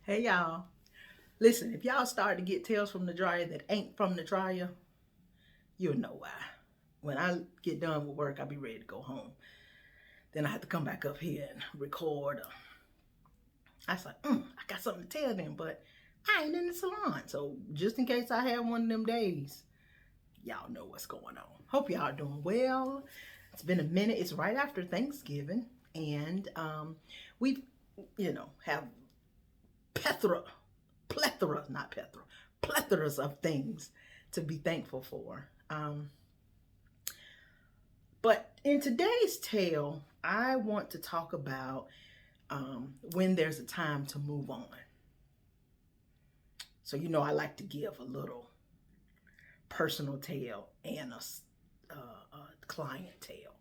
Hey y'all. Listen, if y'all start to get tails from the dryer that ain't from the dryer, you'll know why. When I get done with work, I'll be ready to go home. Then I have to come back up here and record. I was like, I got something to tell them, but I ain't in the salon. So just in case I have one of them days, y'all know what's going on. Hope y'all are doing well. It's been a minute. It's right after Thanksgiving. And we've, have plethoras of things to be thankful for. But in today's tale, I want to talk about when there's a time to move on. So, I like to give a little personal tale and a client tale,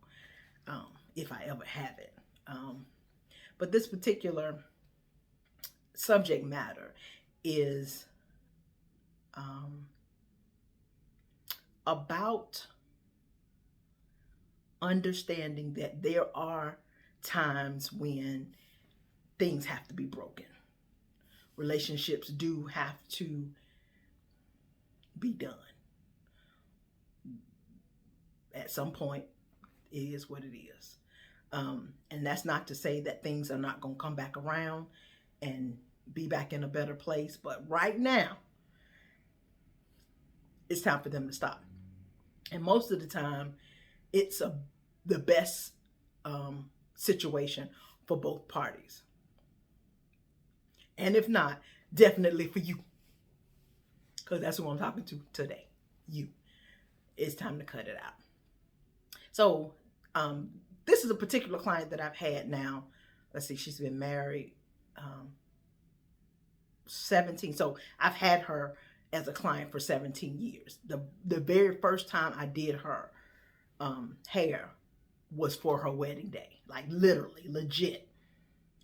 if I ever have it. But this particular subject matter is about understanding that there are times when things have to be broken. Relationships do have to be done. At some point, it is what it is. And that's not to say that things are not going to come back around and be back in a better place. But right now, it's time for them to stop. And most of the time, it's the best situation for both parties. And if not, definitely for you. Because that's who I'm talking to today. You. It's time to cut it out. So, this is a particular client that I've had now. Let's see, she's been married 17. So I've had her as a client for 17 years. The very first time I did her hair was for her wedding day. Like literally, legit.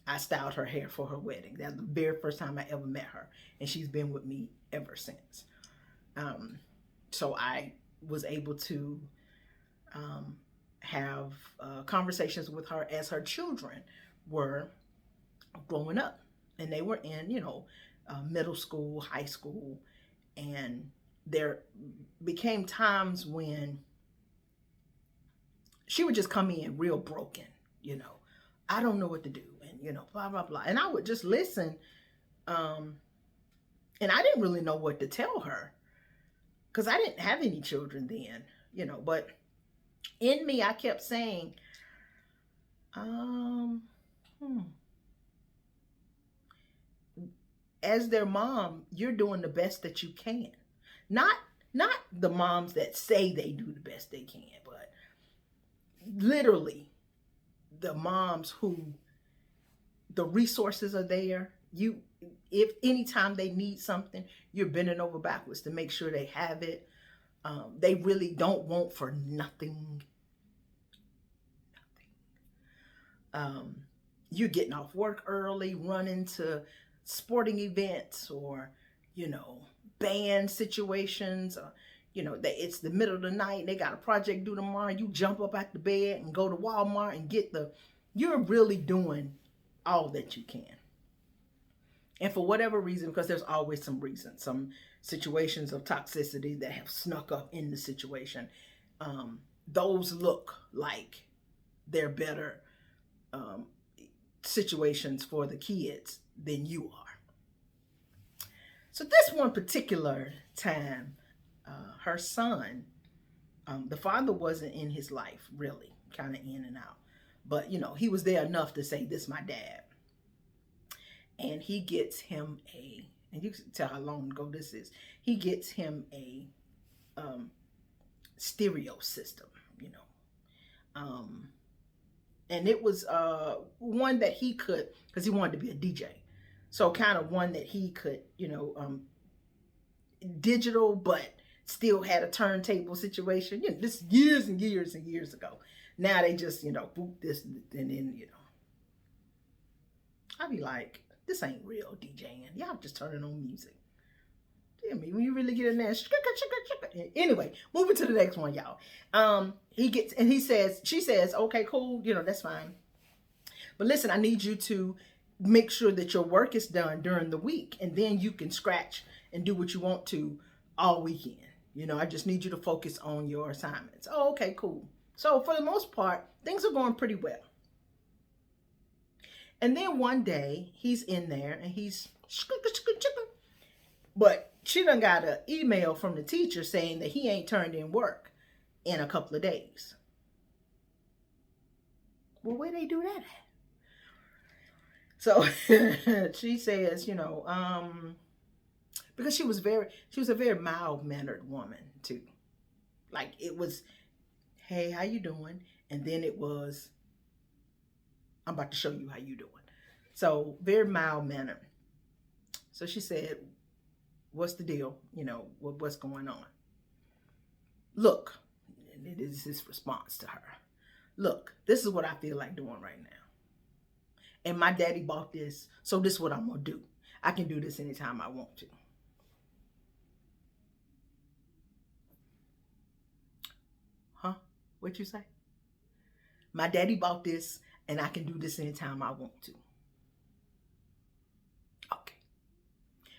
I styled her hair for her wedding. That's the very first time I ever met her. And she's been with me ever since. So I was able to have conversations with her as her children were growing up. And they were in, middle school, high school. And there became times when she would just come in real broken, I don't know what to do. And, blah, blah, blah. And I would just listen. And I didn't really know what to tell her because I didn't have any children then, but in me, I kept saying, as their mom, you're doing the best that you can. Not the moms that say they do the best they can, but literally the moms who the resources are there. If anytime they need something, you're bending over backwards to make sure they have it. They really don't want for nothing. You're getting off work early, running to sporting events or, band situations. It's the middle of the night. They got a project due tomorrow. You jump up out the bed and go to Walmart and you're really doing all that you can. And for whatever reason, because there's always some reason, some situations of toxicity that have snuck up in the situation, those look like they're better situations for the kids than you are. So this one particular time, her son, the father wasn't in his life really, kind of in and out. But, he was there enough to say, this is my dad. And he gets him and you can tell how long ago this is, he gets him a stereo system, and it was one that he could, because he wanted to be a DJ. So kind of one that he could, digital, but still had a turntable situation. This years and years and years ago. Now they just, boot this and then, I'd be like, this ain't real DJing. Y'all just turning on music. Tell me, when you really get in there, anyway, moving to the next one, y'all. She says, okay, cool, that's fine. But listen, I need you to make sure that your work is done during the week, and then you can scratch and do what you want to all weekend. I just need you to focus on your assignments. Oh, okay, cool. So for the most part, things are going pretty well. And then one day he's in there and he's, but she done got an email from the teacher saying that he ain't turned in work in a couple of days. Well, where they do that at? So she says, because she was a very mild-mannered woman too. Like, it was, hey, how you doing? And then it was, I'm about to show you how you doing. So very mild-mannered. So she said, what's the deal? What's going on? Look, and it is his response to her. Look, this is what I feel like doing right now. And my daddy bought this, so this is what I'm going to do. I can do this anytime I want to. Huh? What'd you say? My daddy bought this, and I can do this anytime I want to. Okay.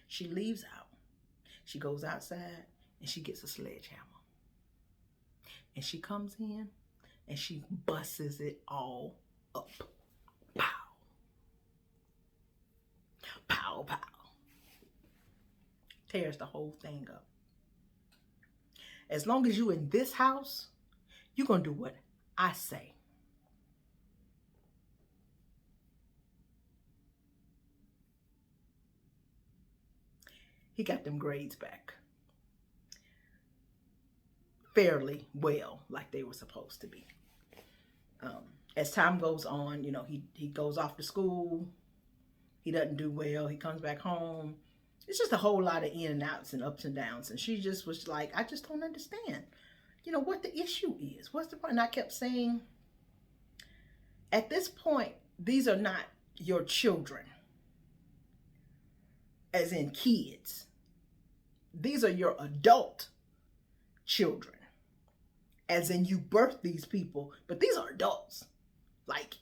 She leaves out. She goes outside, and she gets a sledgehammer. And she comes in, and she busts it all up. Pow. Pow, pow. Tears the whole thing up. As long as you in this house, you're going to do what I say. He got them grades back fairly well, like they were supposed to be. As time goes on, he goes off to school. He doesn't do well. He comes back home. It's just a whole lot of in and outs and ups and downs. And she just was like, I just don't understand, what the issue is. What's the point? And I kept saying, at this point, these are not your children, as in kids. These are your adult children, as in you birthed these people, but these are adults. Like,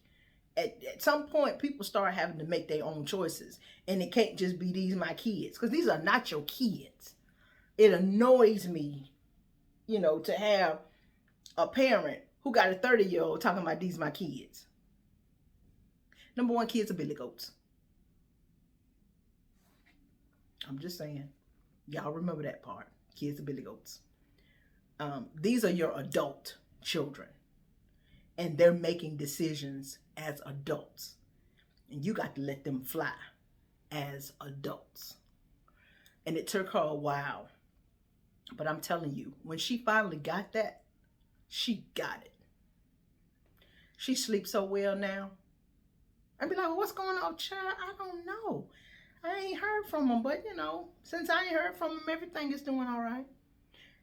at some point, people start having to make their own choices. And it can't just be these my kids, because these are not your kids. It annoys me, to have a parent who got a 30-year-old talking about these my kids. Number one, kids are billy goats. I'm just saying. Y'all remember that part. Kids are billy goats. These are your adult children. And they're making decisions as adults. And you got to let them fly as adults. And it took her a while. But I'm telling you, when she finally got that, she got it. She sleeps so well now. I'd be like, well, what's going on, child? I don't know. I ain't heard from him. But, since I ain't heard from him, everything is doing all right.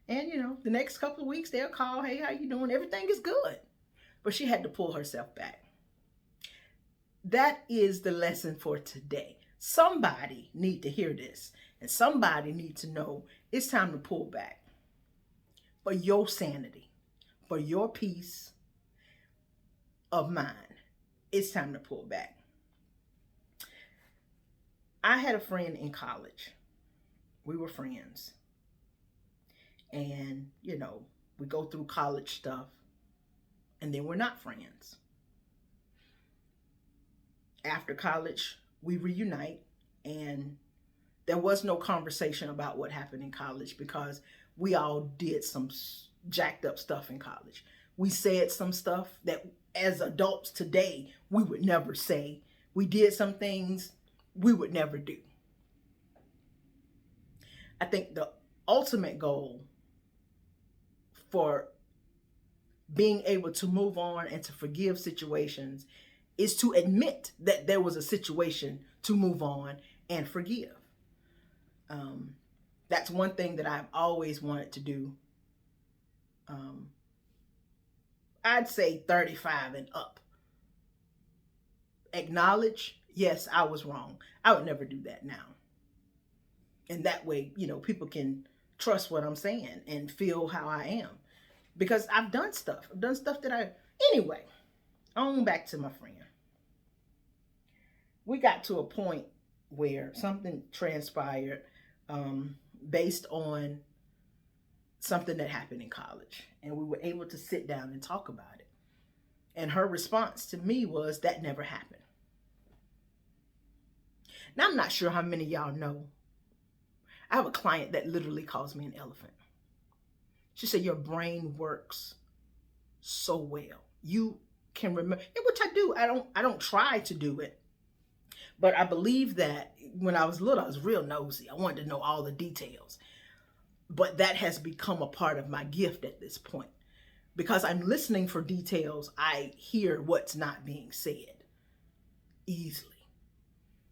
And, the next couple of weeks, they'll call, hey, how you doing? Everything is good. But she had to pull herself back. That is the lesson for today. Somebody need to hear this. And somebody need to know it's time to pull back. For your sanity. For your peace of mind. It's time to pull back. I had a friend in college. We were friends. And, we go through college stuff. And then we're not friends. After college, we reunite, and there was no conversation about what happened in college because we all did some jacked up stuff in college. We said some stuff that as adults today, we would never say. We did some things we would never do. I think the ultimate goal for being able to move on and to forgive situations is to admit that there was a situation to move on and forgive. That's one thing that I've always wanted to do. I'd say 35 and up. Acknowledge, yes, I was wrong. I would never do that now. And that way, people can trust what I'm saying and feel how I am. Because I've done stuff. I've done stuff that anyway, on back to my friend. we got to a point where something transpired based on something that happened in college. And we were able to sit down and talk about it. And her response to me was, that never happened. Now, I'm not sure how many of y'all know, I have a client that literally calls me an elephant. She said, your brain works so well. You can remember, which I do. I don't try to do it. But I believe that when I was little, I was real nosy. I wanted to know all the details. But that has become a part of my gift at this point. Because I'm listening for details, I hear what's not being said easily.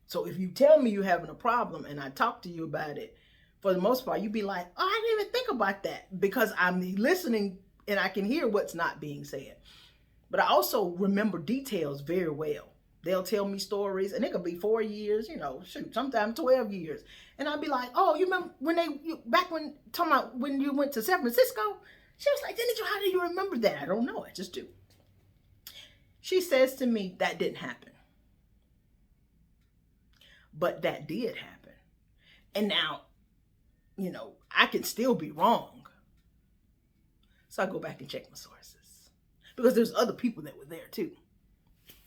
So if you tell me you're having a problem and I talk to you about it, for the most part, you'd be like, oh, I didn't even think about that, because I'm listening and I can hear what's not being said. But I also remember details very well. They'll tell me stories, and it could be 4 years, sometimes 12 years. And I'll be like, oh, you remember talking about when you went to San Francisco? She was like, how do you remember that? I don't know, I just do. She says to me, that didn't happen. But that did happen. And now, I can still be wrong. So I go back and check my sources. Because there's other people that were there too.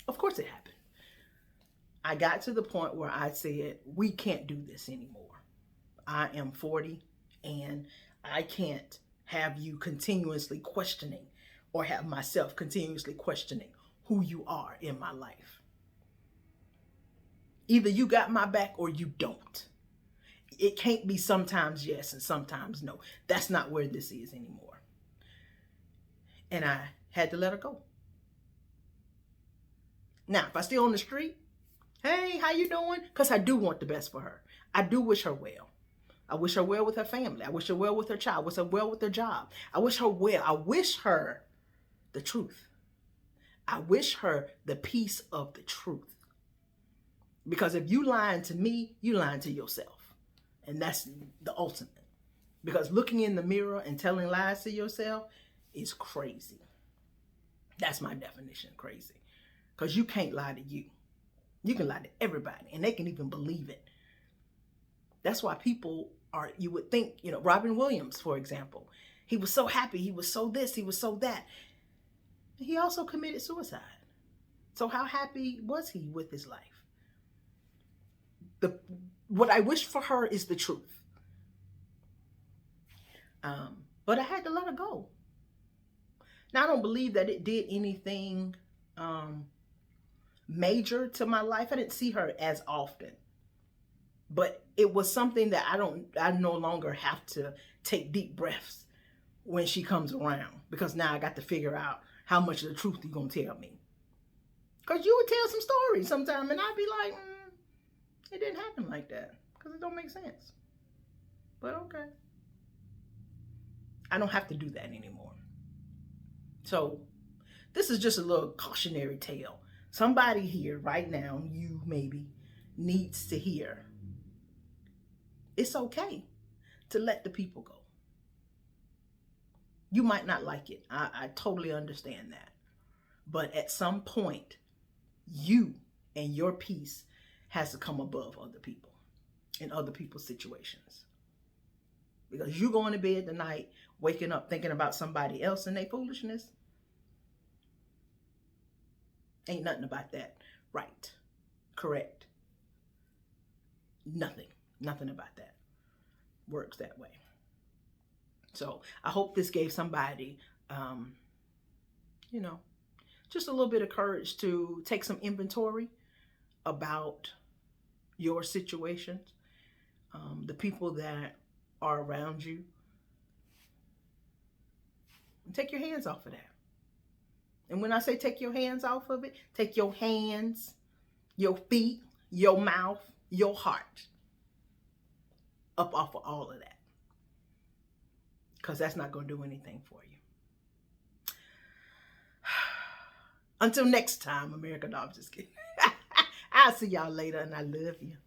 Of course it happened. I got to the point where I said, we can't do this anymore. I am 40 and I can't have you continuously questioning, or have myself continuously questioning who you are in my life. Either you got my back or you don't. It can't be sometimes yes and sometimes no. That's not where this is anymore. And I had to let her go. Now, if I still on the street, hey, how you doing? Because I do want the best for her. I do wish her well. I wish her well with her family. I wish her well with her child. I wish her well with her job. I wish her well. I wish her the truth. I wish her the peace of the truth. Because if you lying to me, you lying to yourself. And that's the ultimate. Because looking in the mirror and telling lies to yourself is crazy. That's my definition of crazy. Because you can't lie to you. You can lie to everybody, and they can even believe it. That's why people are, you would think, Robin Williams, for example, he was so happy, he was so this, he was so that. He also committed suicide. So how happy was he with his life? What I wish for her is the truth. But I had to let her go. Now, I don't believe that it did anything major to my life. I didn't see her as often. But it was something that I no longer have to take deep breaths when she comes around. Because now I got to figure out how much of the truth you're going to tell me. Because you would tell some stories sometime and I'd be like, it didn't happen like that. Because it don't make sense. But okay. I don't have to do that anymore. So this is just a little cautionary tale. Somebody here right now, you maybe, needs to hear. It's okay to let the people go. You might not like it. I totally understand that. But at some point, you and your peace has to come above other people and other people's situations. Because you going to bed tonight, waking up thinking about somebody else and their foolishness, ain't nothing about that right, correct. Nothing about that works that way. So I hope this gave somebody, just a little bit of courage to take some inventory about your situations, the people that are around you. And take your hands off of that. And when I say take your hands off of it, take your hands, your feet, your mouth, your heart up off of all of that. Because that's not going to do anything for you. Until next time, America. No, I'm just kidding. I'll see y'all later, and I love you.